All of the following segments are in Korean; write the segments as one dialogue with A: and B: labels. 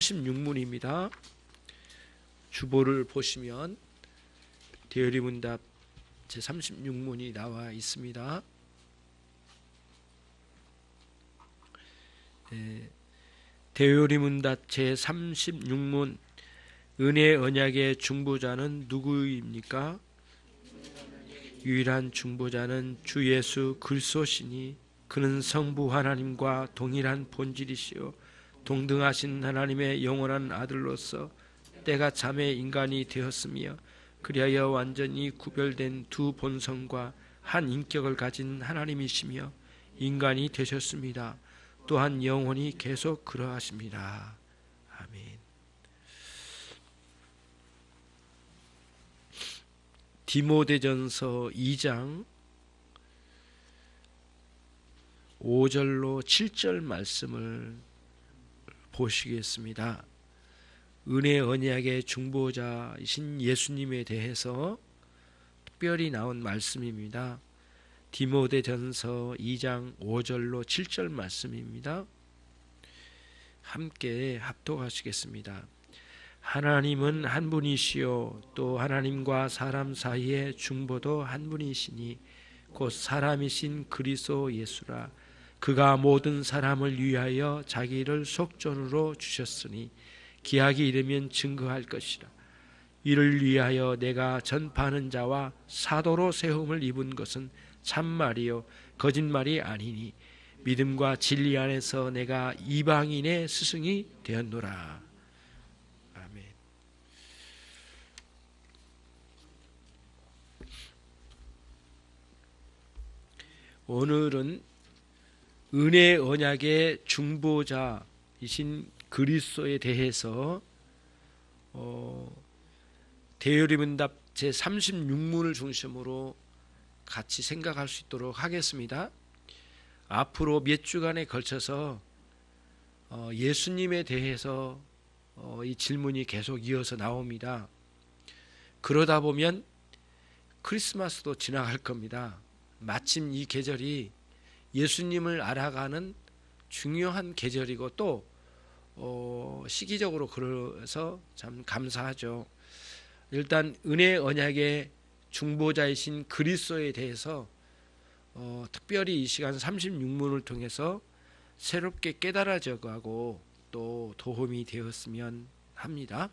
A: 36문입니다. 주보를 보시면 대여리문답 제36문이 나와 있습니다. 대여리문답 제36문 은혜 언약의 중보자는 누구입니까? 유일한 중보자는 주 예수 그리스도시니 그는 성부 하나님과 동일한 본질이시요 동등하신 하나님의 영원한 아들로서 때가 참에 인간이 되었으며 그리하여 완전히 구별된 두 본성과 한 인격을 가진 하나님이시며 인간이 되셨습니다. 또한 영원히 계속 그러하십니다. 아멘. 디모데전서 2장 5절로 7절 말씀을 보시겠습니다. 은혜 언약의 중보자이신 예수님에 대해서 특별히 나온 말씀입니다. 디모데전서 2장 5절로 7절 말씀입니다. 함께 합독하시겠습니다. 하나님은 한 분이시요 또 하나님과 사람 사이의 중보도 한 분이시니 곧 사람이신 그리스도 예수라. 그가 모든 사람을 위하여 자기를 속전으로 주셨으니 기약이 이르면 증거할 것이라. 이를 위하여 내가 전파하는 자와 사도로 세움을 입은 것은 참말이요 거짓말이 아니니 믿음과 진리 안에서 내가 이방인의 스승이 되었노라. 아멘. 오늘은 은혜 언약의 중보자이신 그리스도에 대해서 대여리문답 제36문을 중심으로 같이 생각할 수 있도록 하겠습니다. 앞으로 몇 주간에 걸쳐서 예수님에 대해서 이 질문이 계속 이어서 나옵니다. 그러다 보면 크리스마스도 지나갈 겁니다. 마침 이 계절이 예수님을 알아가는 중요한 계절이고 또 시기적으로 그래서 참 감사하죠. 일단 은혜 언약의 중보자이신 그리스도에 대해서 특별히 이 시간 36문을 통해서 새롭게 깨달아져가고 또 도움이 되었으면 합니다.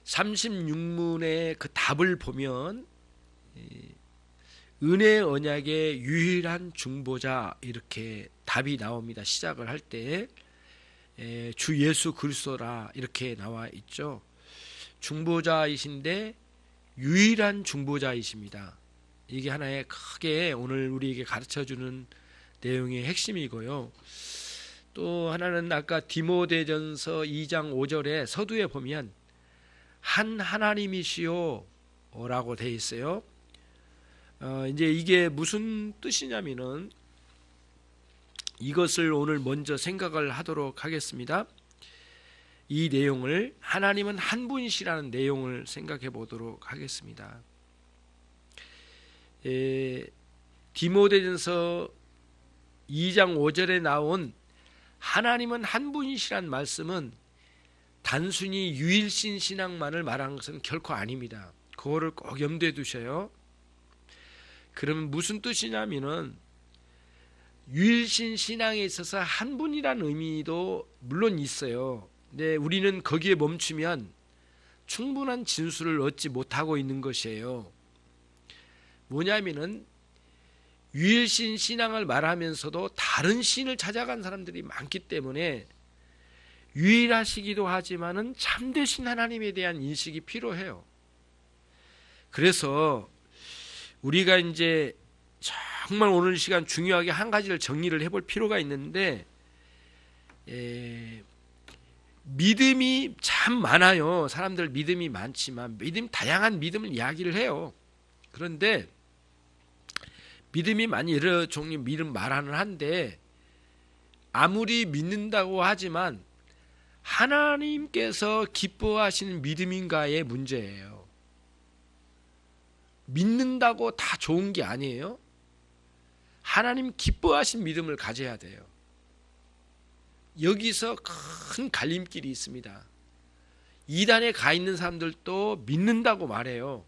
A: 36문의 그 답을 보면 은혜 언약의 유일한 중보자 이렇게 답이 나옵니다. 시작을 할 때 주 예수 그리스도라 이렇게 나와 있죠. 중보자이신데 유일한 중보자이십니다. 이게 하나의 크게 오늘 우리에게 가르쳐주는 내용의 핵심이고요. 또 하나는 아까 디모데전서 2장 5절에 서두에 보면 한 하나님이시오 라고 되어 있어요. 이제 이게 무슨 뜻이냐면은 이것을 오늘 먼저 생각을 하도록 하겠습니다. 이 내용을 하나님은 한 분이시라는 내용을 생각해 보도록 하겠습니다. 디모데전서 2장 5절에 나온 하나님은 한 분이시란 말씀은 단순히 유일신 신앙만을 말하는 것은 결코 아닙니다. 그거를 꼭 염두에 두셔요. 그러면 무슨 뜻이냐면은 유일신 신앙에 있어서 한 분이라는 의미도 물론 있어요. 근데 우리는 거기에 멈추면 충분한 진술을 얻지 못하고 있는 것이에요. 뭐냐면은 유일신 신앙을 말하면서도 다른 신을 찾아간 사람들이 많기 때문에 유일하시기도 하지만은 참되신 하나님에 대한 인식이 필요해요. 그래서 우리가 이제 정말 오늘 시간 중요하게 한 가지를 정리를 해볼 필요가 있는데 믿음이 참 많아요. 사람들 믿음이 많지만 다양한 믿음을 이야기를 해요. 그런데 믿음이 많이 여러 종류 믿음 말하는 한데 아무리 믿는다고 하지만 하나님께서 기뻐하시는 믿음인가의 문제예요. 믿는다고 다 좋은 게 아니에요. 하나님 기뻐하신 믿음을 가져야 돼요. 여기서 큰 갈림길이 있습니다. 이단에 가 있는 사람들도 믿는다고 말해요.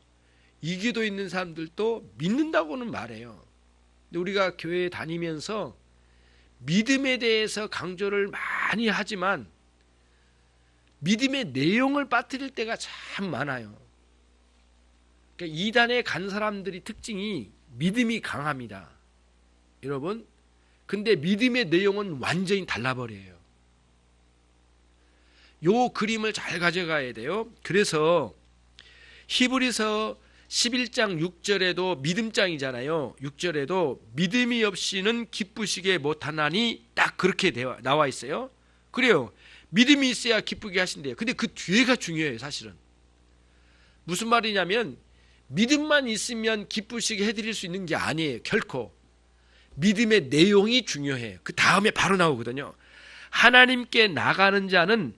A: 이기도 있는 사람들도 믿는다고는 말해요. 근데 우리가 교회에 다니면서 믿음에 대해서 강조를 많이 하지만 믿음의 내용을 빠뜨릴 때가 참 많아요. 그러니까 이단에 간 사람들이 특징이 믿음이 강합니다. 여러분, 근데 믿음의 내용은 완전히 달라버려요. 요 그림을 잘 가져가야 돼요. 그래서 히브리서 11장 6절에도 믿음장이잖아요. 6절에도 믿음이 없이는 기쁘시게 못하나니 딱 그렇게 나와 있어요. 그래요. 믿음이 있어야 기쁘게 하신대요. 근데 그 뒤에가 중요해요. 사실은 무슨 말이냐면 믿음만 있으면 기쁘시게 해드릴 수 있는 게 아니에요. 결코. 믿음의 내용이 중요해요. 그 다음에 바로 나오거든요. 하나님께 나가는 자는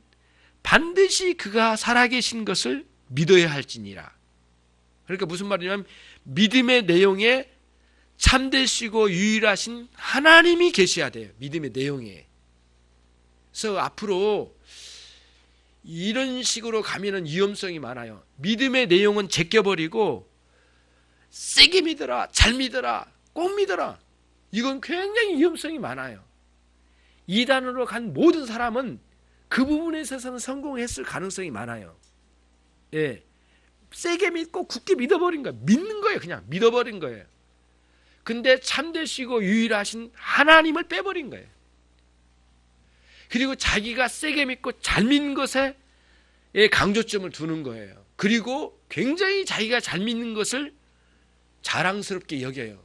A: 반드시 그가 살아계신 것을 믿어야 할지니라. 그러니까 무슨 말이냐면 믿음의 내용에 참되시고 유일하신 하나님이 계셔야 돼요. 믿음의 내용에. 그래서 앞으로 이런 식으로 가면은 위험성이 많아요. 믿음의 내용은 제껴버리고 세게 믿어라, 잘 믿어라, 꼭 믿어라. 이건 굉장히 위험성이 많아요. 이단으로 간 모든 사람은 그 부분에 있어서는 성공했을 가능성이 많아요. 예, 세게 믿고 굳게 믿어버린 거예요. 믿는 거예요. 그냥 믿어버린 거예요. 근데 참되시고 유일하신 하나님을 빼버린 거예요. 그리고 자기가 세게 믿고 잘 믿는 것에 강조점을 두는 거예요. 그리고 굉장히 자기가 잘 믿는 것을 자랑스럽게 여겨요.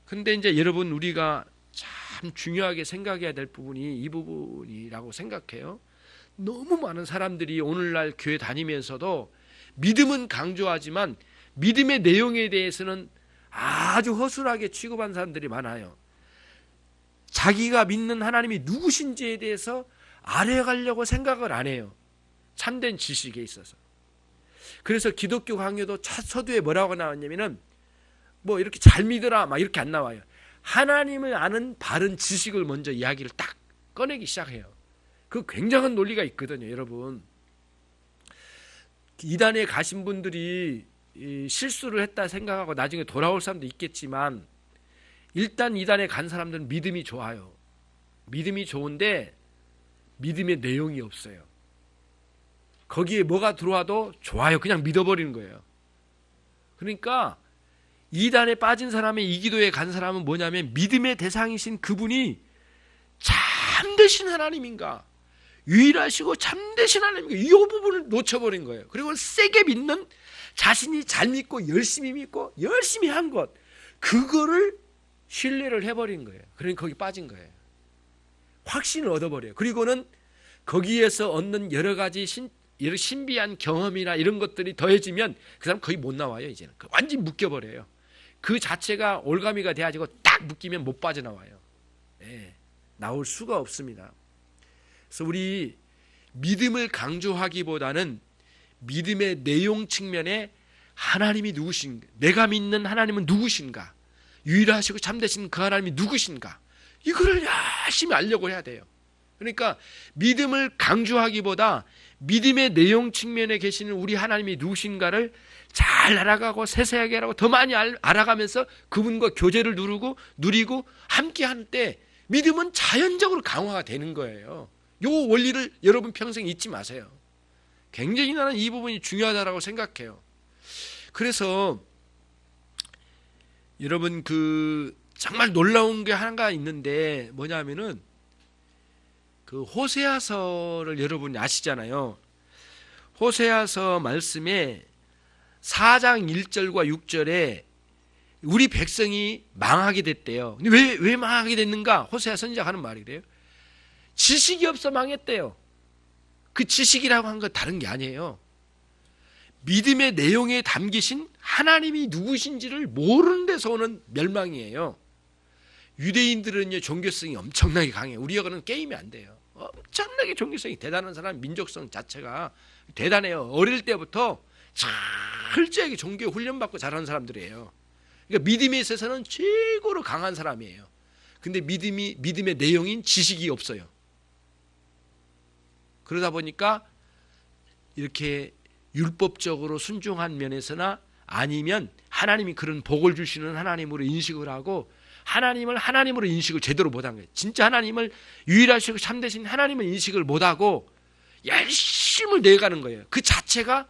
A: 근데 이제 여러분, 우리가 참 중요하게 생각해야 될 부분이 이 부분이라고 생각해요. 너무 많은 사람들이 오늘날 교회 다니면서도 믿음은 강조하지만 믿음의 내용에 대해서는 아주 허술하게 취급한 사람들이 많아요. 자기가 믿는 하나님이 누구신지에 대해서 알아가려고 생각을 안 해요. 참된 지식에 있어서. 그래서 기독교 강요도 첫 서두에 뭐라고 나왔냐면은 뭐 이렇게 잘 믿으라 막 이렇게 안 나와요. 하나님을 아는 바른 지식을 먼저 이야기를 딱 꺼내기 시작해요. 그 굉장한 논리가 있거든요, 여러분. 이단에 가신 분들이 실수를 했다 생각하고 나중에 돌아올 사람도 있겠지만 일단 이단에 간 사람들은 믿음이 좋아요. 믿음이 좋은데 믿음의 내용이 없어요. 거기에 뭐가 들어와도 좋아요. 그냥 믿어버리는 거예요. 그러니까 이단에 빠진 사람의 이기도에 간 사람은 뭐냐면 믿음의 대상이신 그분이 참되신 하나님인가, 유일하시고 참되신 하나님인가, 이 부분을 놓쳐버린 거예요. 그리고 세게 믿는, 자신이 잘 믿고 열심히 한 것, 그거를 신뢰를 해버린 거예요. 그러니까 거기 빠진 거예요. 확신을 얻어버려요. 그리고는 거기에서 얻는 여러 가지 신비한 경험이나 이런 것들이 더해지면 그 사람 거의 못 나와요. 이제는 완전히 묶여버려요. 그 자체가 올가미가 돼가지고 딱 묶이면 못 빠져나와요. 네, 나올 수가 없습니다. 그래서 우리 믿음을 강조하기보다는 믿음의 내용 측면에 하나님이 누구신가, 내가 믿는 하나님은 누구신가, 유일하시고 참되신 그 하나님이 누구신가, 이거를 열심히 알려고 해야 돼요. 그러니까 믿음을 강조하기보다 믿음의 내용 측면에 계시는 우리 하나님이 누구신가를 잘 알아가고 세세하게 알아가고 더 많이 알아가면서 그분과 교제를 누리고 함께 할 때 믿음은 자연적으로 강화가 되는 거예요. 이 원리를 여러분 평생 잊지 마세요. 굉장히 나는 이 부분이 중요하다고 생각해요. 그래서 여러분, 정말 놀라운 게 하나가 있는데 뭐냐면은 그 호세아서를 여러분이 아시잖아요. 호세아서 말씀에 4장 1절과 6절에 우리 백성이 망하게 됐대요. 근데 왜 망하게 됐는가? 호세아 선지자가 하는 말이 그래요. 지식이 없어 망했대요. 그 지식이라고 한 건 다른 게 아니에요. 믿음의 내용에 담기신 하나님이 누구신지를 모르는 데서 오는 멸망이에요. 유대인들은요, 종교성이 엄청나게 강해요. 우리하고는 게임이 안 돼요. 엄청나게 종교성이 대단한 사람, 민족성 자체가 대단해요. 어릴 때부터 철저하게 종교 훈련받고 자라는 사람들이에요. 그러니까 믿음에 있어서는 최고로 강한 사람이에요. 근데 믿음의 내용인 지식이 없어요. 그러다 보니까 이렇게 율법적으로 순종한 면에서나 아니면 하나님이 그런 복을 주시는 하나님으로 인식을 하고 하나님을 하나님으로 인식을 제대로 못한 거예요. 진짜 하나님을 유일하시고 참되신 하나님을 인식을 못하고 열심을 내가는 거예요. 그 자체가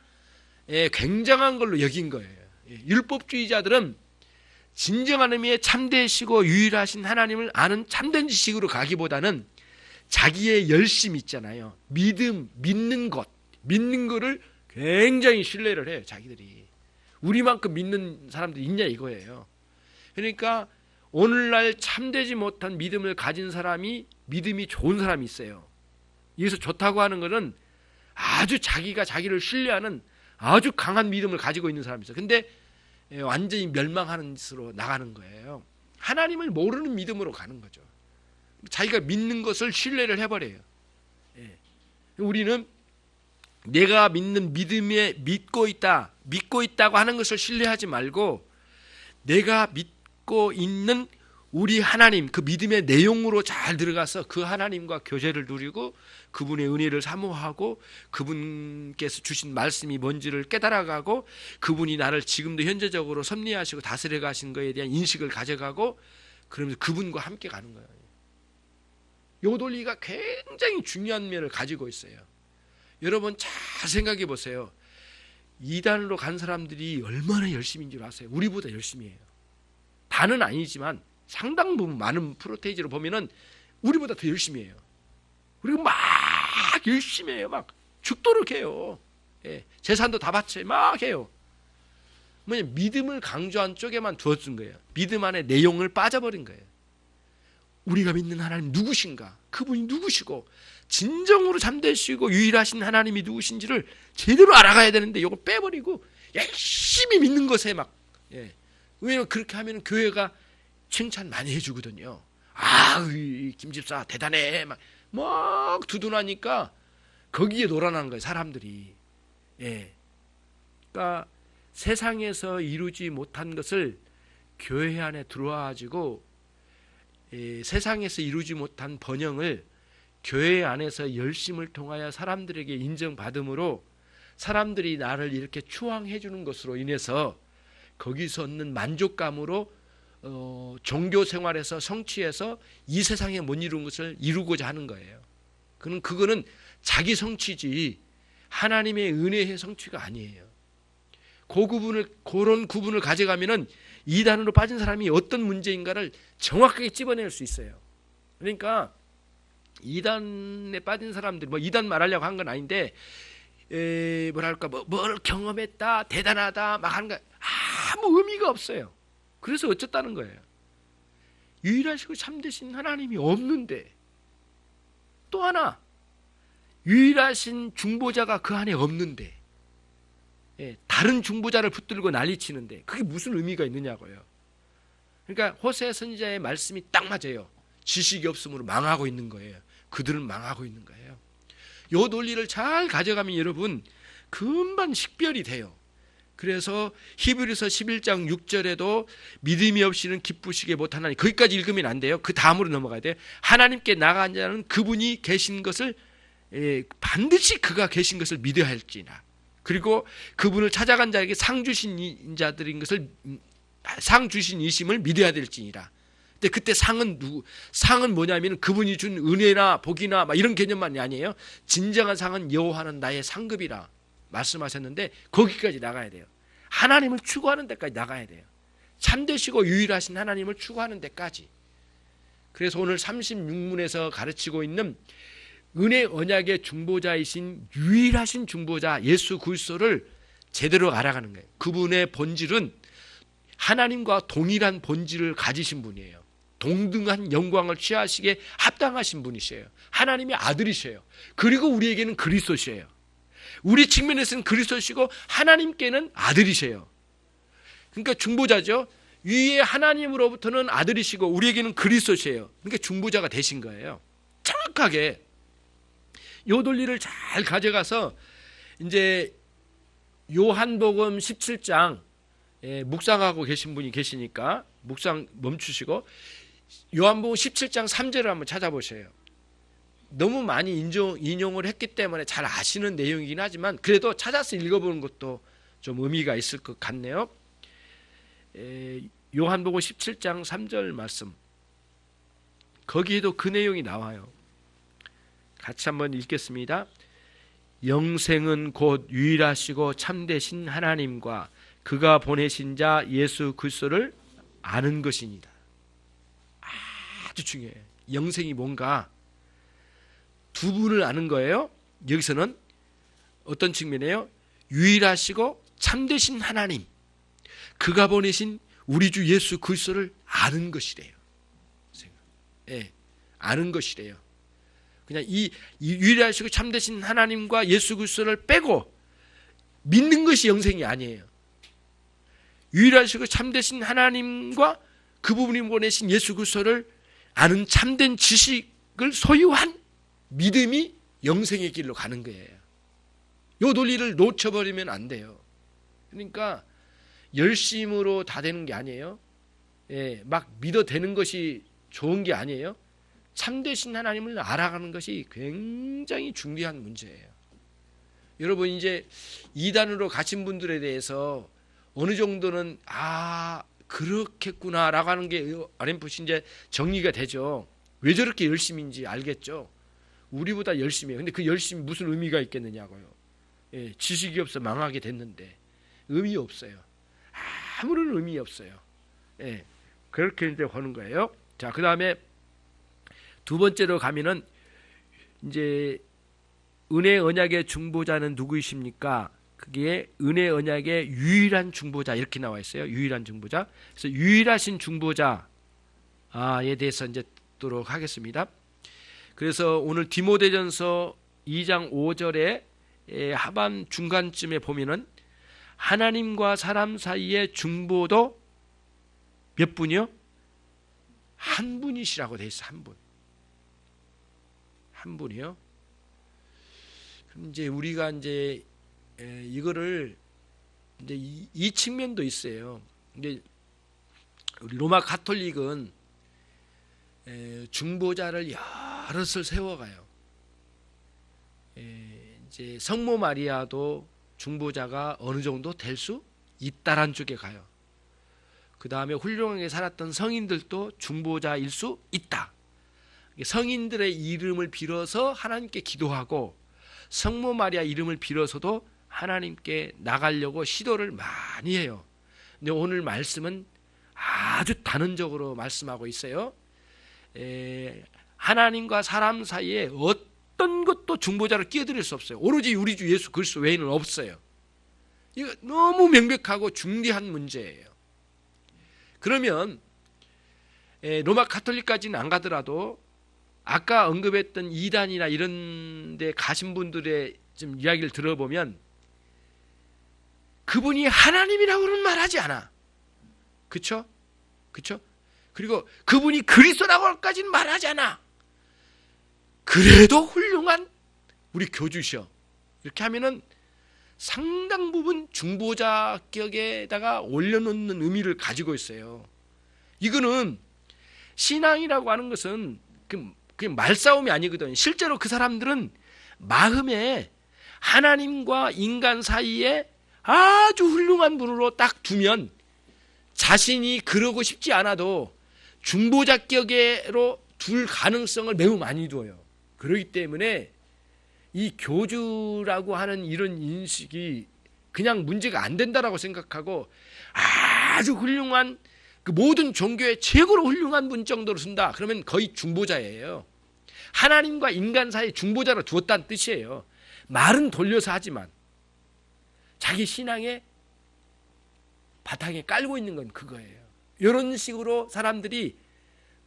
A: 굉장한 걸로 여긴 거예요. 율법주의자들은 진정한 의미의 참되시고 유일하신 하나님을 아는 참된 지식으로 가기보다는 자기의 열심 있잖아요. 믿는 거를 굉장히 신뢰를 해요. 자기들이. 우리만큼 믿는 사람들이 있냐 이거예요. 그러니까 오늘날 참되지 못한 믿음을 가진 사람이 믿음이 좋은 사람이 있어요. 여기서 좋다고 하는 것은 아주 자기가 자기를 신뢰하는 아주 강한 믿음을 가지고 있는 사람이 있어요. 근데 완전히 멸망하는 짓으로 나가는 거예요. 하나님을 모르는 믿음으로 가는 거죠. 자기가 믿는 것을 신뢰를 해버려요. 우리는 내가 믿는 믿음에 믿고 있다고 하는 것을 신뢰하지 말고 내가 믿고 있는 우리 하나님 그 믿음의 내용으로 잘 들어가서 그 하나님과 교제를 누리고 그분의 은혜를 사모하고 그분께서 주신 말씀이 뭔지를 깨달아가고 그분이 나를 지금도 현재적으로 섭리하시고 다스려 가신 것에 대한 인식을 가져가고 그러면서 그분과 함께 가는 거예요. 요 논리가 굉장히 중요한 면을 가지고 있어요. 여러분 잘 생각해 보세요. 이단으로 간 사람들이 얼마나 열심인 줄 아세요? 우리보다 열심히 해요. 다는 아니지만 상당 부분 많은 프로테이지로 보면은 우리보다 더 열심히 해요. 그리고 막 열심히 해요. 막 죽도록 해요. 재산도 다 바쳐 막 해요. 뭐냐 믿음을 강조한 쪽에만 두어준 거예요. 믿음 안에 내용을 빠져버린 거예요. 우리가 믿는 하나님 누구신가? 그분이 누구시고 진정으로 참되시고 유일하신 하나님이 누구신지를 제대로 알아가야 되는데 이걸 빼버리고 열심히 믿는 것에 막 왜냐면 그렇게 하면 교회가 칭찬 많이 해주거든요. 김 집사 대단해 막 두둔하니까 거기에 놀아나는 거예요. 사람들이. 그러니까 세상에서 이루지 못한 것을 교회 안에 들어와가지고 세상에서 이루지 못한 번영을 교회 안에서 열심을 통하여 사람들에게 인정받음으로 사람들이 나를 이렇게 추앙해 주는 것으로 인해서 거기서 얻는 만족감으로 종교 생활에서 성취해서 이 세상에 못 이룬 것을 이루고자 하는 거예요. 그거는 자기 성취지 하나님의 은혜의 성취가 아니에요. 그런 구분을 가져가면은 이단으로 빠진 사람이 어떤 문제인가를 정확하게 찝어낼 수 있어요. 그러니까 이단에 빠진 사람들, 이단 말하려고 한 건 아닌데, 뭘 경험했다, 대단하다, 막 하는 거 아무 의미가 없어요. 그래서 어쨌다는 거예요. 유일하시고 참되신 하나님이 없는데, 또 하나, 유일하신 중보자가 그 안에 없는데, 다른 중보자를 붙들고 난리치는데, 그게 무슨 의미가 있느냐고요. 그러니까 호세 선지자의 말씀이 딱 맞아요. 지식이 없으므로 망하고 있는 거예요. 그들은 망하고 있는 거예요. 이 논리를 잘 가져가면 여러분 금방 식별이 돼요. 그래서 히브리서 11장 6절에도 믿음이 없이는 기쁘시게 못하나니 거기까지 읽으면 안 돼요. 그 다음으로 넘어가야 돼요. 하나님께 나간 자는 그분이 계신 것을 반드시 그가 계신 것을 믿어야 할지나 그리고 그분을 찾아간 자에게 상 주신 자들인 것을 상 주신 이심을 믿어야 될지니라. 근데 그때 상은 뭐냐면 그분이 준 은혜나 복이나 막 이런 개념만이 아니에요. 진정한 상은 여호와는 나의 상급이라 말씀하셨는데 거기까지 나가야 돼요. 하나님을 추구하는 데까지 나가야 돼요. 참되시고 유일하신 하나님을 추구하는 데까지. 그래서 오늘 36문에서 가르치고 있는 은혜 언약의 중보자이신 유일하신 중보자 예수 그리스도를 제대로 알아가는 거예요. 그분의 본질은 하나님과 동일한 본질을 가지신 분이에요. 동등한 영광을 취하시기에 합당하신 분이세요. 하나님의 아들이세요. 그리고 우리에게는 그리스도시에요. 우리 측면에서는 그리스도시고 하나님께는 아들이세요. 그러니까 중보자죠. 위에 하나님으로부터는 아들이시고 우리에게는 그리스도시에요. 그러니까 중보자가 되신 거예요. 정확하게 이 논리를 잘 가져가서 이제 요한복음 17장 묵상하고 계신 분이 계시니까 묵상 멈추시고 요한복음 17장 3절을 한번 찾아보세요. 너무 많이 인용을 했기 때문에 잘 아시는 내용이긴 하지만 그래도 찾아서 읽어보는 것도 좀 의미가 있을 것 같네요. 요한복음 17장 3절 말씀, 거기에도 그 내용이 나와요. 같이 한번 읽겠습니다. 영생은 곧 유일하시고 참되신 하나님과 그가 보내신 자 예수 그리스도를 아는 것이니라. 아주 중요해요. 영생이 뭔가 두 분을 아는 거예요. 여기서는 어떤 측면이에요? 유일하시고 참되신 하나님, 그가 보내신 우리 주 예수 그리스도를 아는 것이래요. 예, 아는 것이래요. 그냥 이 유일하시고 참되신 하나님과 예수 그리스도를 빼고 믿는 것이 영생이 아니에요. 유일하시고 참되신 하나님과 그분이 보내신 예수 그리스도를 아는 참된 지식을 소유한 믿음이 영생의 길로 가는 거예요. 이 논리를 놓쳐버리면 안 돼요. 그러니까 열심으로 다 되는 게 아니에요. 예, 막 믿어 되는 것이 좋은 게 아니에요. 참되신 하나님을 알아가는 것이 굉장히 중요한 문제예요. 여러분, 이제 이단으로 가신 분들에 대해서 어느 정도는 그렇겠구나라고 하는 게 RMF 이제 정리가 되죠. 왜 저렇게 열심인지 알겠죠. 우리보다 열심히 해요. 근데 그 열심이 무슨 의미가 있겠느냐고요. 예, 지식이 없어 망하게 됐는데 의미 없어요. 아무런 의미 없어요. 예, 그렇게 이제 하는 거예요. 자, 그 다음에 두 번째로 가면은 이제 은혜 언약의 중보자는 누구이십니까? 그게 은혜 언약의 유일한 중보자 이렇게 나와 있어요. 유일한 중보자. 그래서 유일하신 중보자에 대해서 이제 듣도록 하겠습니다. 그래서 오늘 디모데전서 2장 5절에 하반 중간쯤에 보면은 하나님과 사람 사이의 중보도 몇 분이요? 한 분이시라고 돼 있어. 한 분. 한 분이요. 그럼 이제 우리가 이제 이거를 이제 이 측면도 있어요. 이제 우리 로마 가톨릭은 중보자를 여럿을 세워가요. 이제 성모 마리아도 중보자가 어느 정도 될 수 있다란 쪽에 가요. 그 다음에 훌륭하게 살았던 성인들도 중보자일 수 있다. 성인들의 이름을 빌어서 하나님께 기도하고 성모 마리아 이름을 빌어서도 하나님께 나가려고 시도를 많이 해요. 근데 오늘 말씀은 아주 단언적으로 말씀하고 있어요. 하나님과 사람 사이에 어떤 것도 중보자로 끼어들 수 없어요. 오로지 우리 주 예수 그리스도 외에는 없어요. 이거 너무 명백하고 중대한 문제예요. 그러면 로마 가톨릭까지는 안 가더라도 아까 언급했던 이단이나 이런 데 가신 분들의 좀 이야기를 들어보면 그분이 하나님이라고는 말하지 않아. 그쵸? 그쵸? 그리고 그분이 그리스도라고까지는 말하지 않아. 그래도 훌륭한 우리 교주셔. 이렇게 하면은 상당 부분 중보자격에다가 올려놓는 의미를 가지고 있어요. 이거는 신앙이라고 하는 것은 그게 말싸움이 아니거든. 실제로 그 사람들은 마음에 하나님과 인간 사이에 아주 훌륭한 분으로 딱 두면 자신이 그러고 싶지 않아도 중보자격으로 둘 가능성을 매우 많이 둬요. 그렇기 때문에 이 교주라고 하는 이런 인식이 그냥 문제가 안 된다라고 생각하고 아주 훌륭한 그 모든 종교의 최고로 훌륭한 분 정도로 쓴다. 그러면 거의 중보자예요. 하나님과 인간 사이에 중보자로 두었다는 뜻이에요. 말은 돌려서 하지만 자기 신앙의 바탕에 깔고 있는 건 그거예요. 이런 식으로 사람들이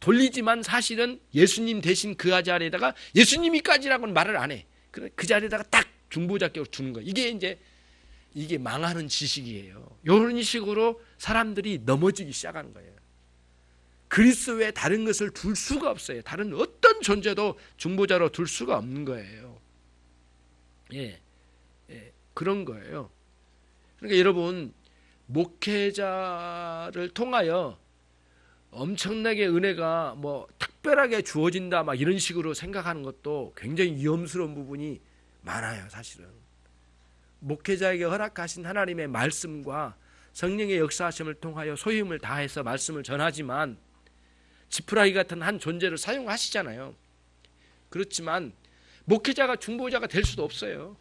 A: 돌리지만 사실은 예수님 대신 그 자리에다가 예수님이까지라고는 말을 안 해. 그 자리에다가 딱 중보자격으로 두는 거예요. 이게 망하는 지식이에요. 이런 식으로 사람들이 넘어지기 시작하는 거예요. 그리스도 외에 다른 것을 둘 수가 없어요. 다른 어떤 존재도 중보자로 둘 수가 없는 거예요. 그런 거예요. 그러니까 여러분, 목회자를 통하여 엄청나게 은혜가 뭐 특별하게 주어진다 막 이런 식으로 생각하는 것도 굉장히 위험스러운 부분이 많아요. 사실은 목회자에게 허락하신 하나님의 말씀과 성령의 역사하심을 통하여 소임을 다해서 말씀을 전하지만 지푸라기 같은 한 존재를 사용하시잖아요. 그렇지만 목회자가 중보자가 될 수도 없어요.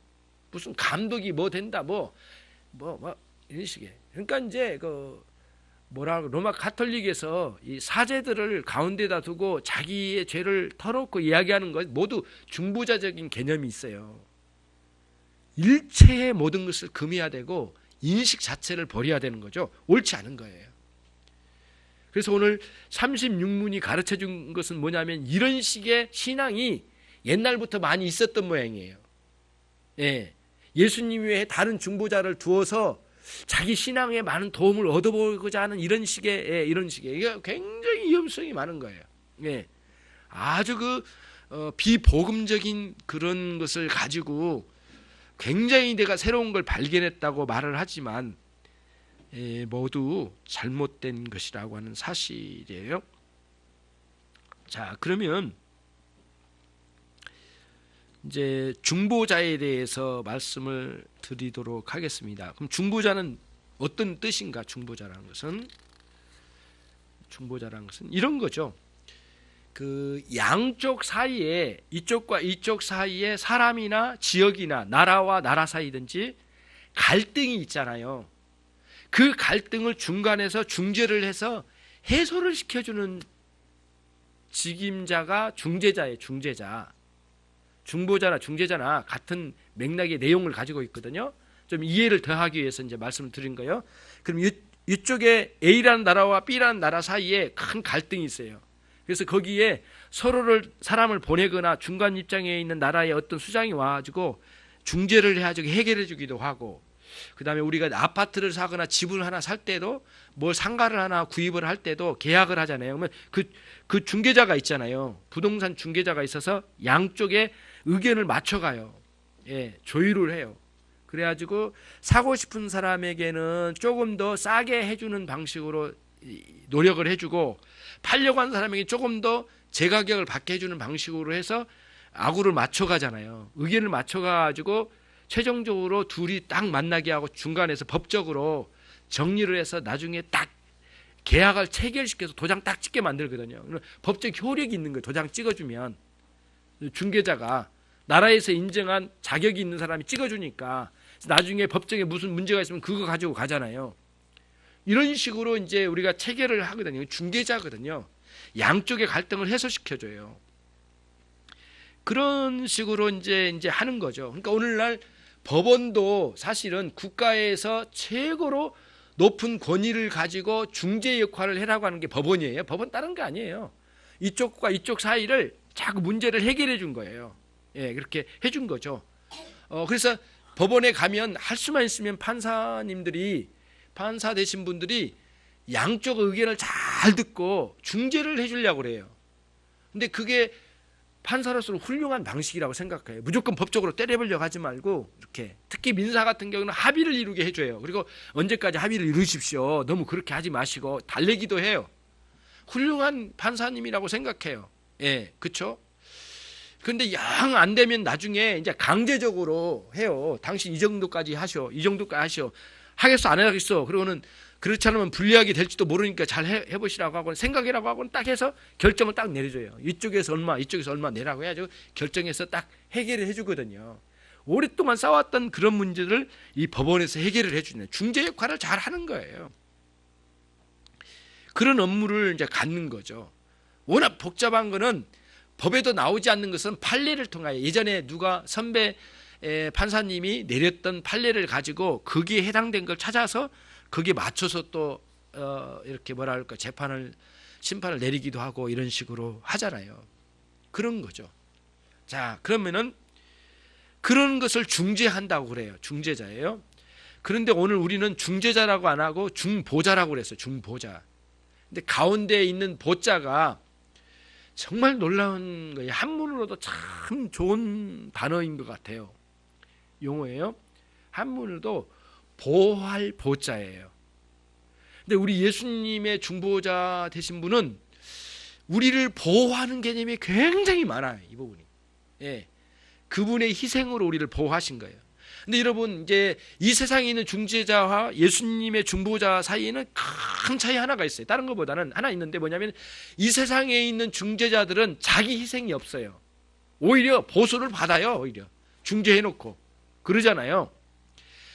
A: 무슨 감독이 뭐 된다 뭐 이런 식의. 그러니까 이제 로마 가톨릭에서 이 사제들을 가운데다 두고 자기의 죄를 털어놓고 이야기하는 것 모두 중보자적인 개념이 있어요. 일체의 모든 것을 금해야 되고 인식 자체를 버려야 되는 거죠. 옳지 않은 거예요. 그래서 오늘 36문이 가르쳐 준 것은 뭐냐면 이런 식의 신앙이 옛날부터 많이 있었던 모양이에요. 예. 예수님 외에 다른 중보자를 두어서 자기 신앙에 많은 도움을 얻어보고자 하는 이런 식의 이게 굉장히 위험성이 많은 거예요. 예. 아주 비복음적인 그런 것을 가지고 굉장히 내가 새로운 걸 발견했다고 말을 하지만 모두 잘못된 것이라고 하는 사실이에요. 자, 그러면 이제 중보자에 대해서 말씀을 드리도록 하겠습니다. 그럼 중보자는 어떤 뜻인가? 중보자라는 것은 이런 거죠. 그 양쪽 사이에 이쪽과 이쪽 사이에 사람이나 지역이나 나라와 나라 사이든지 갈등이 있잖아요. 그 갈등을 중간에서 중재를 해서 해소를 시켜주는 직임자가 중재자예요. 중재자. 중보자나 중재자나 같은 맥락의 내용을 가지고 있거든요. 좀 이해를 더하기 위해서 이제 말씀을 드린 거예요. 그럼 이쪽에 A라는 나라와 B라는 나라 사이에 큰 갈등이 있어요. 그래서 거기에 사람을 보내거나 중간 입장에 있는 나라의 어떤 수장이 와가지고 중재를 해가지고 해결해 주기도 하고, 그 다음에 우리가 아파트를 사거나 집을 하나 살 때도 뭘 상가를 하나 구입을 할 때도 계약을 하잖아요. 그러면 그 중개자가 있잖아요. 부동산 중개자가 있어서 양쪽에 의견을 맞춰가요. 예, 조율을 해요. 그래가지고 사고 싶은 사람에게는 조금 더 싸게 해주는 방식으로 노력을 해주고, 팔려고 하는 사람에게 조금 더 제가격을 받게 해주는 방식으로 해서 아구를 맞춰가잖아요. 의견을 맞춰가지고 최종적으로 둘이 딱 만나게 하고 중간에서 법적으로 정리를 해서 나중에 딱 계약을 체결시켜서 도장 딱 찍게 만들거든요. 법적 효력이 있는 거예요. 도장 찍어주면 중개자가 나라에서 인정한 자격이 있는 사람이 찍어주니까 나중에 법정에 무슨 문제가 있으면 그거 가지고 가잖아요. 이런 식으로 이제 우리가 체결을 하거든요. 중개자거든요. 양쪽의 갈등을 해소시켜줘요. 그런 식으로 이제 하는 거죠. 그러니까 오늘날 법원도 사실은 국가에서 최고로 높은 권위를 가지고 중재 역할을 해라고 하는 게 법원이에요. 법원 다른 거 아니에요. 이쪽과 이쪽 사이를 자꾸 문제를 해결해 준 거예요. 예, 그렇게 해준 거죠. 그래서 법원에 가면 할 수만 있으면 판사 되신 분들이 양쪽 의견을 잘 듣고 중재를 해주려고 그래요. 근데 그게 판사로서 훌륭한 방식이라고 생각해요. 무조건 법적으로 때려보려고 하지 말고 이렇게, 특히 민사 같은 경우는 합의를 이루게 해줘요. 그리고 언제까지 합의를 이루십시오. 너무 그렇게 하지 마시고 달래기도 해요. 훌륭한 판사님이라고 생각해요. 예, 그렇죠? 그런데 영 안 되면 나중에 이제 강제적으로 해요. 당신 이 정도까지 하셔, 이 정도까지 하셔. 하겠어, 안 하겠어. 그러고는 그렇지 않으면 불리하게 될지도 모르니까 잘 해보시라고 하고 생각이라고 하고는 딱 해서 결정을 딱 내려줘요. 이쪽에서 얼마, 이쪽에서 얼마 내라고 해가지고 결정해서 딱 해결을 해주거든요. 오랫동안 싸웠던 그런 문제를 이 법원에서 해결을 해주는 중재 역할을 잘 하는 거예요. 그런 업무를 이제 갖는 거죠. 워낙 복잡한 거는 법에도 나오지 않는 것은 판례를 통하여, 예전에 누가 선배 판사님이 내렸던 판례를 가지고 거기에 해당된 걸 찾아서 거기에 맞춰서 또 이렇게 심판을 내리기도 하고 이런 식으로 하잖아요. 그런 거죠. 자, 그러면은 그런 것을 중재한다고 그래요. 중재자예요. 그런데 오늘 우리는 중재자라고 안 하고 중보자라고 그랬어요. 중보자. 근데 가운데에 있는 보자가 정말 놀라운 거예요. 한문으로도 참 좋은 단어인 것 같아요. 용어예요. 한문으로도 보할 보자예요. 근데 우리 예수님의 중보자 되신 분은 우리를 보호하는 개념이 굉장히 많아요. 이 부분이. 예. 그분의 희생으로 우리를 보호하신 거예요. 근데 여러분, 이제 이 세상에 있는 중재자와 예수님의 중보자 사이에는 큰 차이 하나가 있어요. 다른 것보다는 하나 있는데 뭐냐면, 이 세상에 있는 중재자들은 자기 희생이 없어요. 오히려 보수를 받아요. 오히려 중재해놓고 그러잖아요.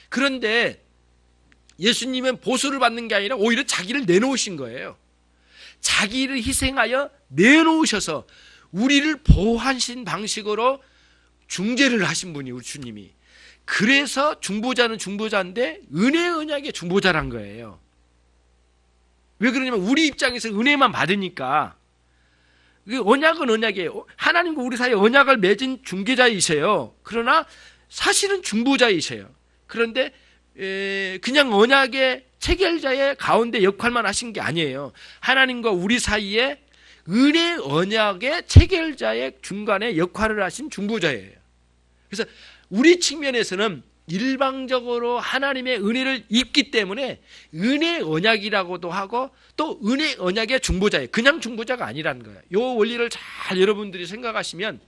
A: 그런데 예수님은 보수를 받는 게 아니라 오히려 자기를 내놓으신 거예요. 자기를 희생하여 내놓으셔서 우리를 보호하신 방식으로 중재를 하신 분이 우리 주님이. 그래서 중보자는 중보자인데 은혜 언약의 중보자란 거예요. 왜 그러냐면 우리 입장에서 은혜만 받으니까. 언약은 언약이에요. 하나님과 우리 사이에 언약을 맺은 중개자이세요. 그러나 사실은 중보자이세요. 그런데 그냥 언약의 체결자의 가운데 역할만 하신 게 아니에요. 하나님과 우리 사이에 은혜 언약의 체결자의 중간에 역할을 하신 중보자예요. 그래서 우리 측면에서는 일방적으로 하나님의 은혜를 입기 때문에 은혜 언약이라고도 하고 또 은혜 언약의 중보자예요. 그냥 중보자가 아니라는 거예요. 이 원리를 잘 여러분들이 생각하시면,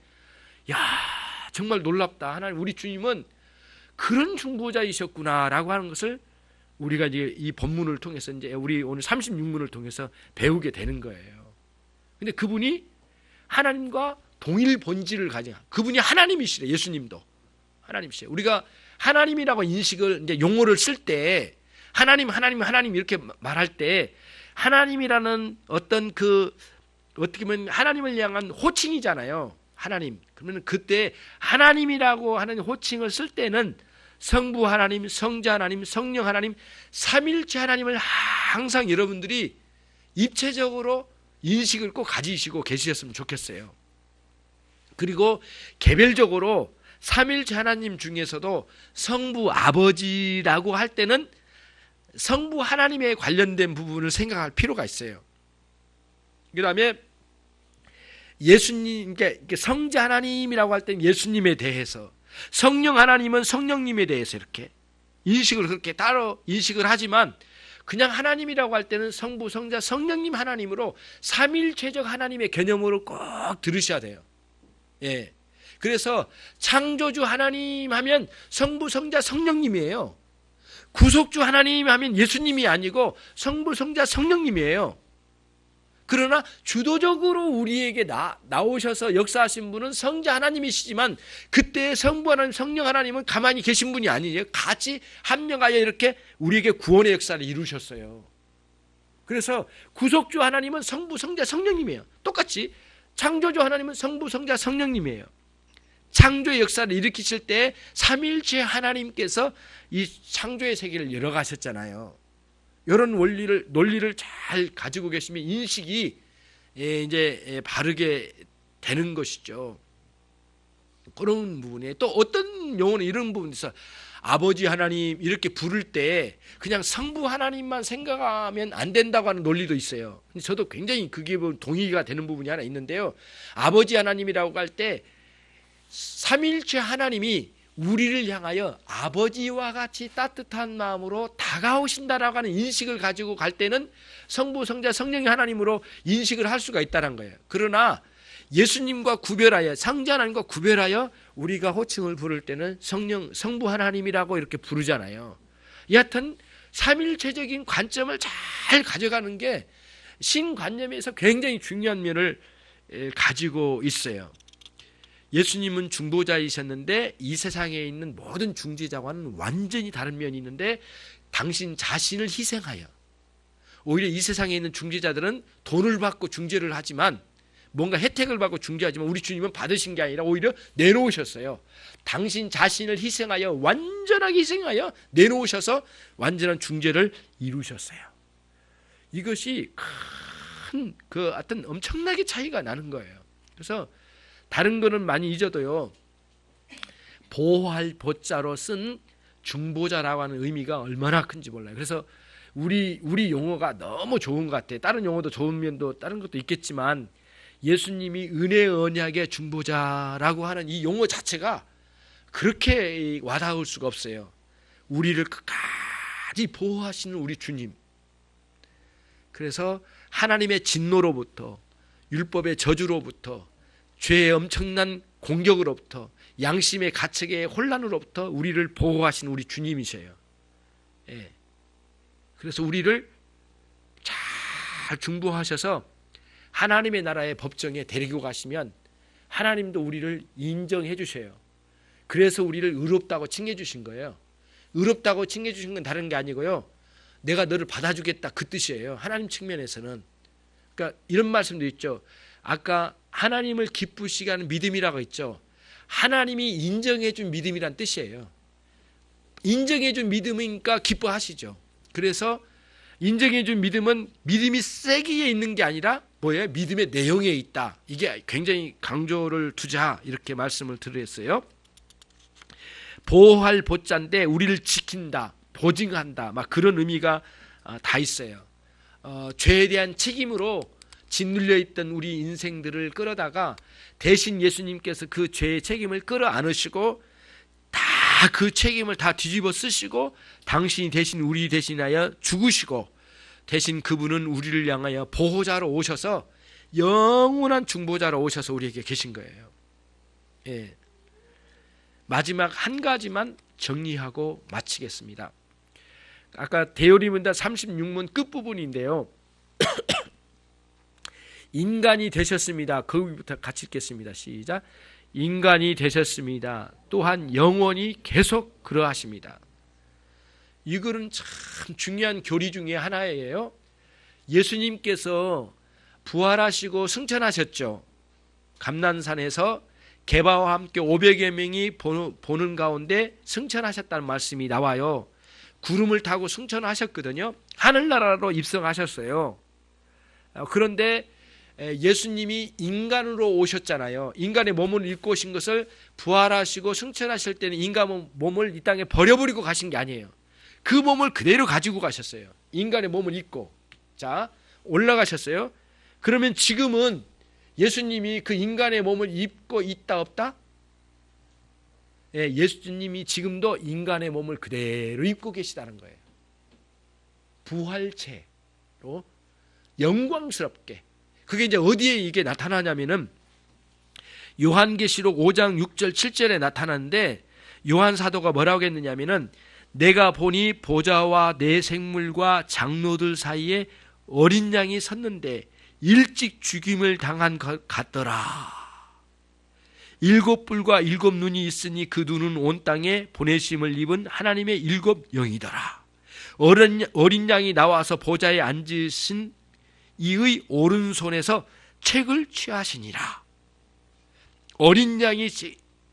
A: 야, 정말 놀랍다. 하나님, 우리 주님은 그런 중보자이셨구나라고 하는 것을 우리가 이제 이 본문을 통해서 이제 우리 오늘 36문을 통해서 배우게 되는 거예요. 근데 그분이 하나님과 동일 본질을 가진, 그분이 하나님이시래. 예수님도 하나님이시래. 우리가 하나님이라고 인식을 이제 용어를 쓸 때 하나님 이렇게 말할 때 하나님이라는 어떤 그 어떻게 보면 하나님을 향한 호칭이잖아요. 하나님. 그러면 그때 하나님이라고 하는 호칭을 쓸 때는 성부 하나님, 성자 하나님, 성령 하나님, 삼일체 하나님을 항상 여러분들이 입체적으로 인식을 꼭 가지시고 계시셨으면 좋겠어요. 그리고 개별적으로 삼일체 하나님 중에서도 성부 아버지라고 할 때는 성부 하나님에 관련된 부분을 생각할 필요가 있어요. 그 다음에 예수님, 성자 하나님이라고 할 때는 예수님에 대해서, 성령 하나님은 성령님에 대해서 이렇게 인식을 그렇게 따로 인식을 하지만, 그냥 하나님이라고 할 때는 성부, 성자, 성령님 하나님으로 삼일체적 하나님의 개념으로 꼭 들으셔야 돼요. 예. 그래서 창조주 하나님 하면 성부, 성자, 성령님이에요. 구속주 하나님 하면 예수님이 아니고 성부, 성자, 성령님이에요. 그러나 주도적으로 우리에게 나오셔서 역사하신 분은 성자 하나님이시지만 그때 성부 하나님, 성령 하나님은 가만히 계신 분이 아니에요. 같이 합력하여 이렇게 우리에게 구원의 역사를 이루셨어요. 그래서 구속주 하나님은 성부, 성자, 성령님이에요. 똑같이 창조주 하나님은 성부, 성자, 성령님이에요. 창조의 역사를 일으키실 때 삼일체 하나님께서 이 창조의 세계를 열어가셨잖아요. 이런 논리를 잘 가지고 계시면 인식이 이제 바르게 되는 것이죠. 그런 부분에 또 어떤 용어는 이런 부분이 있어. 아버지 하나님 이렇게 부를 때 그냥 성부 하나님만 생각하면 안 된다고 하는 논리도 있어요. 저도 굉장히 그게 동의가 되는 부분이 하나 있는데요. 아버지 하나님이라고 할 때 삼일체 하나님이 우리를 향하여 아버지와 같이 따뜻한 마음으로 다가오신다라고 하는 인식을 가지고 갈 때는 성부, 성자, 성령의 하나님으로 인식을 할 수가 있다는 거예요. 그러나 예수님과 구별하여, 성자 하나님과 구별하여 우리가 호칭을 부를 때는 성부 하나님이라고 이렇게 부르잖아요. 여하튼 삼일체적인 관점을 잘 가져가는 게 신관념에서 굉장히 중요한 면을 가지고 있어요. 예수님은 중보자이셨는데 이 세상에 있는 모든 중재자와는 완전히 다른 면이 있는데 당신 자신을 희생하여, 오히려 이 세상에 있는 중재자들은 돈을 받고 중재를 하지만 뭔가 혜택을 받고 중재하지만 우리 주님은 받으신 게 아니라 오히려 내놓으셨어요. 당신 자신을 희생하여, 완전하게 희생하여 내놓으셔서 완전한 중재를 이루셨어요. 이것이 큰 어떤 엄청나게 차이가 나는 거예요. 그래서 다른 거는 많이 잊어도요, 보호할 보자로 쓴 중보자라고 하는 의미가 얼마나 큰지 몰라요. 그래서 우리 용어가 너무 좋은 것 같아요. 다른 용어도 좋은 면도 다른 것도 있겠지만 예수님이 은혜 언약의 중보자라고 하는 이 용어 자체가 그렇게 와닿을 수가 없어요. 우리를 끝까지 보호하시는 우리 주님, 그래서 하나님의 진노로부터, 율법의 저주로부터, 죄의 엄청난 공격으로부터, 양심의 가책의 혼란으로부터 우리를 보호하신 우리 주님이세요. 예. 그래서 우리를 잘 중보하셔서 하나님의 나라의 법정에 데리고 가시면 하나님도 우리를 인정해 주셔요. 그래서 우리를 의롭다고 칭해 주신 거예요. 의롭다고 칭해 주신 건 다른 게 아니고요, 내가 너를 받아주겠다, 그 뜻이에요. 하나님 측면에서는. 그러니까 이런 말씀도 있죠. 아까 하나님을 기쁘시게 하는 믿음이라고 했죠. 하나님이 인정해 준 믿음이란 뜻이에요. 인정해 준 믿음이니까 기뻐하시죠. 그래서 인정해 준 믿음은 믿음이 세기에 있는 게 아니라 뭐예요? 믿음의 내용에 있다. 이게 굉장히 강조를 두자, 이렇게 말씀을 드렸어요. 보호할 보자인데 우리를 지킨다, 보증한다, 막 그런 의미가 다 있어요. 죄에 대한 책임으로 짓눌려 있던 우리 인생들을 끌어다가 대신 예수님께서 그 죄의 책임을 끌어안으시고 다 그 책임을 다 뒤집어 쓰시고 당신이 대신 우리 대신하여 죽으시고, 대신 그분은 우리를 향하여 보호자로 오셔서 영원한 중보자로 오셔서 우리에게 계신 거예요. 예. 마지막 한 가지만 정리하고 마치겠습니다. 아까 대요리문답 36문 끝부분인데요. 인간이 되셨습니다. 거기부터 같이 읽겠습니다. 시작. 인간이 되셨습니다. 또한 영원히 계속 그러하십니다. 이거는 참 중요한 교리 중에 하나예요. 예수님께서 부활하시고 승천하셨죠. 감난산에서 게바와 함께 500여 명이 보는 가운데 승천하셨다는 말씀이 나와요. 구름을 타고 승천하셨거든요. 하늘나라로 입성하셨어요. 그런데 예수님이 인간으로 오셨잖아요. 인간의 몸을 입고 오신 것을 부활하시고 승천하실 때는 인간 몸을 이 땅에 버려버리고 가신 게 아니에요. 그 몸을 그대로 가지고 가셨어요. 인간의 몸을 입고. 자, 올라가셨어요. 그러면 지금은 예수님이 그 인간의 몸을 입고 있다 없다? 예, 예수님이 지금도 인간의 몸을 그대로 입고 계시다는 거예요. 부활체로 영광스럽게. 그게 이제 어디에 이게 나타나냐면은 요한계시록 5장 6절 7절에 나타나는데, 요한 사도가 뭐라고 했느냐면은 내가 보니 보좌와 내 생물과 장로들 사이에 어린 양이 섰는데 일찍 죽임을 당한 것 같더라. 7뿔과 7눈이 있으니 그 눈은 온 땅에 보내심을 입은 하나님의 7영이더라. 어린 양이 나와서 보좌에 앉으신 이의 오른손에서 책을 취하시니라. 어린 양이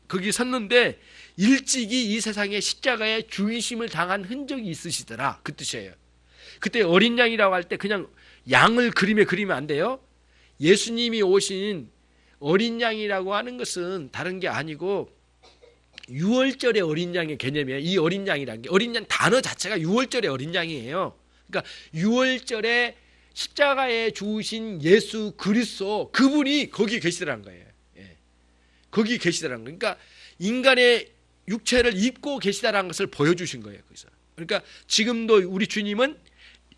A: 거기 섰는데 일찍이 이 세상에 십자가에 죽이심을 당한 흔적이 있으시더라, 그 뜻이에요. 그때 어린 양이라고 할 때 그냥 양을 그림에 그리면 안 돼요. 예수님이 오신 어린 양이라고 하는 것은 다른 게 아니고 유월절의 어린 양의 개념이에요. 이 어린 양이라는 게, 어린 양 단어 자체가 유월절의 어린 양이에요. 그러니까 유월절에 십자가에 죽으신 예수 그리스도, 그분이 거기 계시더라는 거예요. 예. 거기 계시더라는 거예요. 그러니까 인간의 육체를 입고 계시다라는 것을 보여주신 거예요. 거기서. 그러니까 지금도 우리 주님은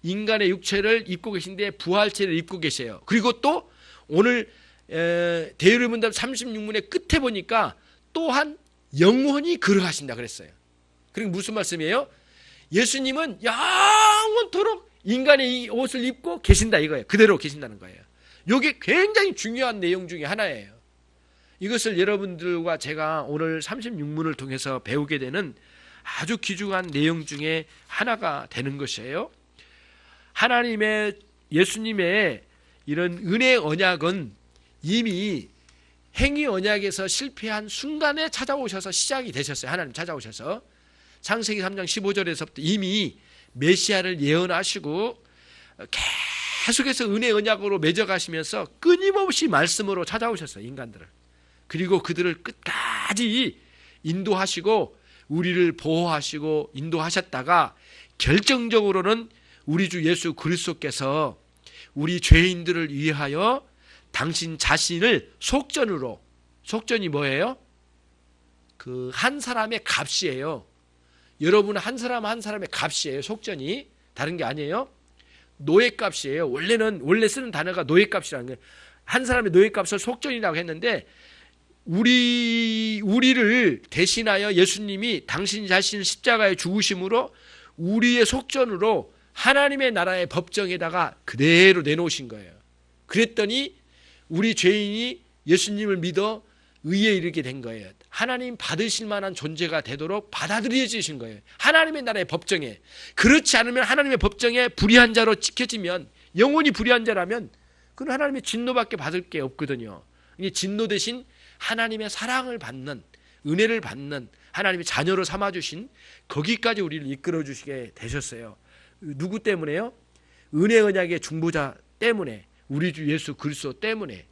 A: 인간의 육체를 입고 계신데 부활체를 입고 계세요. 그리고 또 오늘 대요리문답 36문의 끝에 보니까 또한 영원히 그러하신다 그랬어요. 그리고 무슨 말씀이에요? 예수님은 영원토록 인간의 이 옷을 입고 계신다 이거예요. 그대로 계신다는 거예요. 이게 굉장히 중요한 내용 중에 하나예요. 이것을 여러분들과 제가 오늘 36문을 통해서 배우게 되는 아주 귀중한 내용 중에 하나가 되는 것이에요. 하나님의, 예수님의 이런 은혜 언약은 이미 행위 언약에서 실패한 순간에 찾아오셔서 시작이 되셨어요. 하나님 찾아오셔서 창세기 3장 15절에서부터 이미 메시아를 예언하시고 계속해서 은혜 언약으로 맺어가시면서 끊임없이 말씀으로 찾아오셨어요. 인간들을. 그리고 그들을 끝까지 인도하시고 우리를 보호하시고 인도하셨다가 결정적으로는 우리 주 예수 그리스도께서 우리 죄인들을 위하여 당신 자신을 속전으로, 속전이 뭐예요? 그 한 사람의 값이에요. 여러분 한 사람 한 사람의 값이에요. 속전이 다른 게 아니에요. 노예값이에요. 원래 쓰는 단어가 노예값이라는 거예요. 한 사람의 노예값을 속전이라고 했는데 우리를 대신하여 예수님이 당신 자신 십자가에 죽으심으로 우리의 속전으로 하나님의 나라의 법정에다가 그대로 내놓으신 거예요. 그랬더니 우리 죄인이 예수님을 믿어 의에 이르게 된 거예요. 하나님 받으실 만한 존재가 되도록 받아들여지신 거예요. 하나님의 나라의 법정에. 그렇지 않으면 하나님의 법정에 불의한 자로 찍혀지면, 영원히 불의한 자라면 그건 하나님의 진노밖에 받을 게 없거든요. 이 진노 대신 하나님의 사랑을 받는, 은혜를 받는 하나님의 자녀로 삼아주신 거기까지 우리를 이끌어주시게 되셨어요. 누구 때문에요? 은혜 언약의 중보자 때문에, 우리 주 예수 그리스도 때문에.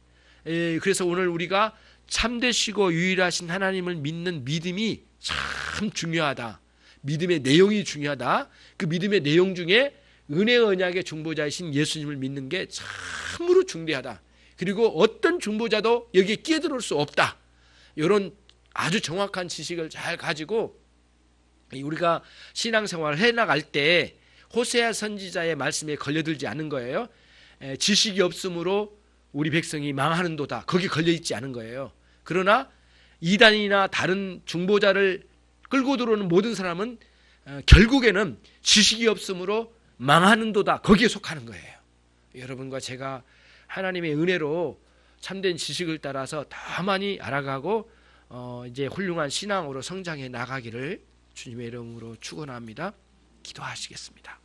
A: 그래서 오늘 우리가 참되시고 유일하신 하나님을 믿는 믿음이 참 중요하다. 믿음의 내용이 중요하다. 그 믿음의 내용 중에 은혜 언약의 중보자이신 예수님을 믿는 게 참으로 중대하다. 그리고 어떤 중보자도 여기에 끼어들 수 없다. 이런 아주 정확한 지식을 잘 가지고 우리가 신앙생활을 해나갈 때 호세아 선지자의 말씀에 걸려들지 않은 거예요. 지식이 없으므로 우리 백성이 망하는도다. 거기 걸려있지 않은 거예요. 그러나 이단이나 다른 중보자를 끌고 들어오는 모든 사람은 결국에는 지식이 없으므로 망하는도다. 거기에 속하는 거예요. 여러분과 제가 하나님의 은혜로 참된 지식을 따라서 더 많이 알아가고 이제 훌륭한 신앙으로 성장해 나가기를 주님의 이름으로 축원합니다. 기도하시겠습니다.